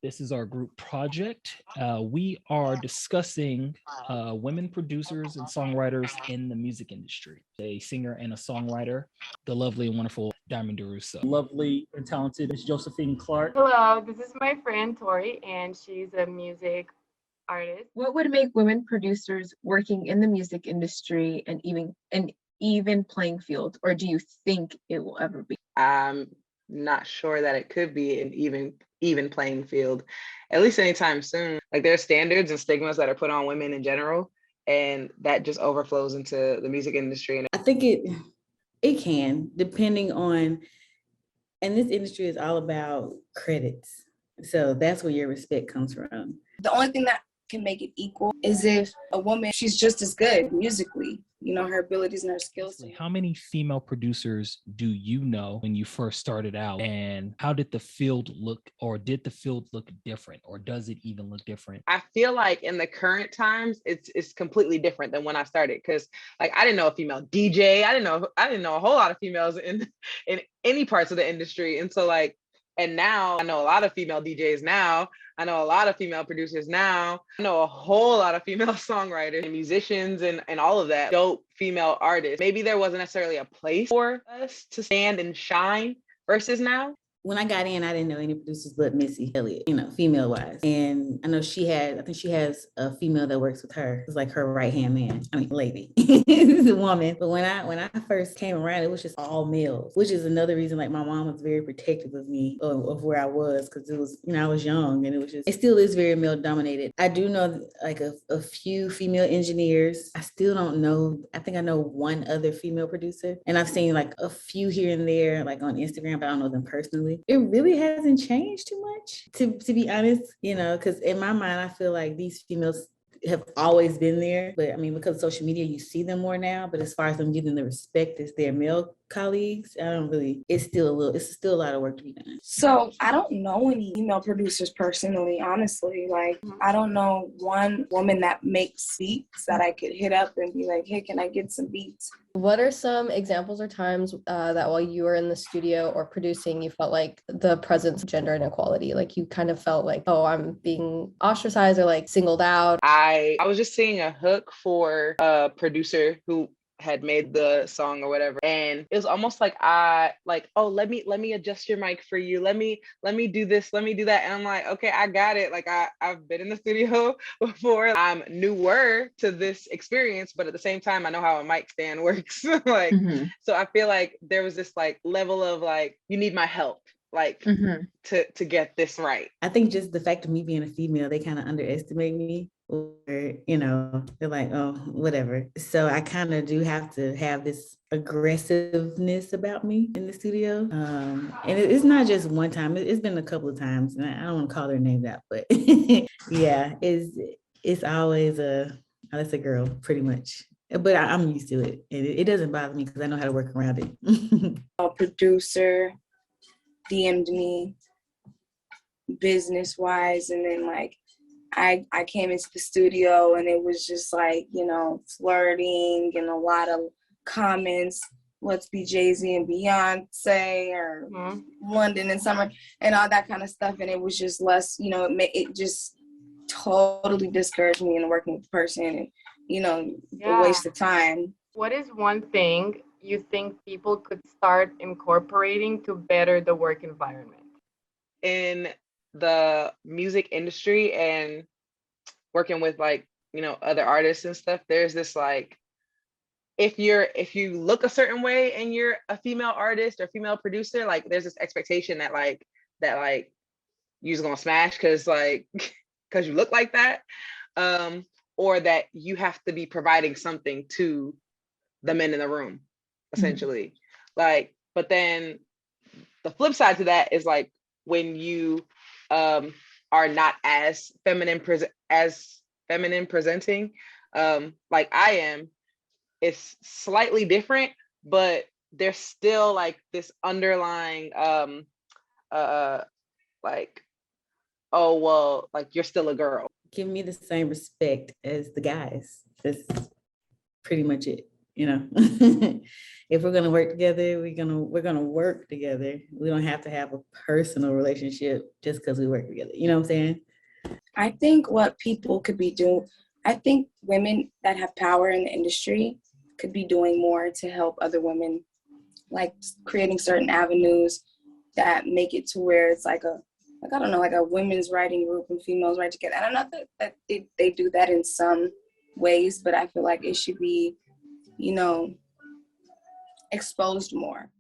This is our group project. We are discussing women producers and songwriters in the music industry. A singer and a songwriter, the lovely and wonderful Diamond DeRusso. Lovely and talented Miss Josephine Clark. Hello, this is my friend Tori, and she's a music artist. What would make women producers working in the music industry an even playing field, or do you think it will ever be? I'm not sure that it could be an even playing field, at least anytime soon. Like, there are standards and stigmas that are put on women in general, and that just overflows into the music industry. I think it can, depending on, and this industry is all about credits. So that's where your respect comes from. The only thing that can make it equal is if a woman, she's just as good musically, her abilities and her skills. How many female producers do you know when you first started out, and how did the field look, or did the field look different, or does it even look different? I feel like in the current times, it's completely different than when I started, because like I didn't know a female DJ, I didn't know a whole lot of females in any parts of the industry, and so like, and now I know a lot of female DJs now. I know a lot of female producers now. I know a whole lot of female songwriters and musicians and all of that. Dope female artists. Maybe there wasn't necessarily a place for us to stand and shine versus now. When I got in, I didn't know any producers but Missy Elliott, female wise. I know I think she has a female that works with her. It's like her right-hand man. Lady, a woman. But when I first came around, it was just all males, which is another reason, like, my mom was very protective of me, of where I was, because it was, I was young, and it still is very male dominated. I do know like a few female engineers. I still don't know. I think I know one other female producer, and I've seen like a few here and there, like on Instagram, but I don't know them personally. It really hasn't changed too much, to be honest, because in my mind, I feel like these females have always been there. But because of social media, you see them more now. But as far as them getting the respect as their male colleagues, it's still a lot of work to be done. So I don't know any female producers personally, honestly. Like, I don't know one woman that makes beats that I could hit up and be like, hey, can I get some beats? What are some examples or times that while you were in the studio or producing, you felt like the presence of gender inequality, like you kind of felt like, oh, I'm being ostracized or like singled out? I was just seeing a hook for a producer who had made the song or whatever, and it was almost like oh, let me adjust your mic for you, let me do this, let me do that, and I'm like, okay, I got it. Like, I've been in the studio before. I'm newer to this experience, but at the same time, I know how a mic stand works. Like, So I feel like there was this like level of like, you need my help, like, to get this right. I think just the fact of me being a female, they kind of underestimate me. Or, they're like, oh, whatever. So I kind of do have to have this aggressiveness about me in the studio. And it's not just one time. It's been a couple of times, and I don't want to call their names out, but yeah, it's always that's a girl, pretty much. But I'm used to it. It doesn't bother me because I know how to work around it. A producer DM'd me business-wise, and then like, I came into the studio and it was just like, flirting and a lot of comments. Let's be Jay-Z and Beyonce, or London and Summer, and all that kind of stuff. And it was just less, it just totally discouraged me in working with the person, and, a waste of time. What is one thing you think people could start incorporating to better the work environment? In the music industry and working with like, other artists and stuff, there's this like, if you look a certain way and you're a female artist or female producer, like there's this expectation that you're just gonna smash because you look like that, or that you have to be providing something to the men in the room, essentially. Like, but then the flip side to that is like, when you are not as feminine presenting, like I am, it's slightly different, but there's still like this underlying like, oh, well, like you're still a girl. Give me the same respect as the guys. That's pretty much it. you know. If we're gonna work together, we're gonna work together. We don't have to have a personal relationship just because we work together. You know what I'm saying? I think what people could be doing, I think women that have power in the industry could be doing more to help other women, like creating certain avenues that make it to where it's like I don't know, like a women's writing group and females write together. I don't know that they do that in some ways, but I feel like it should be, you know, exposed more.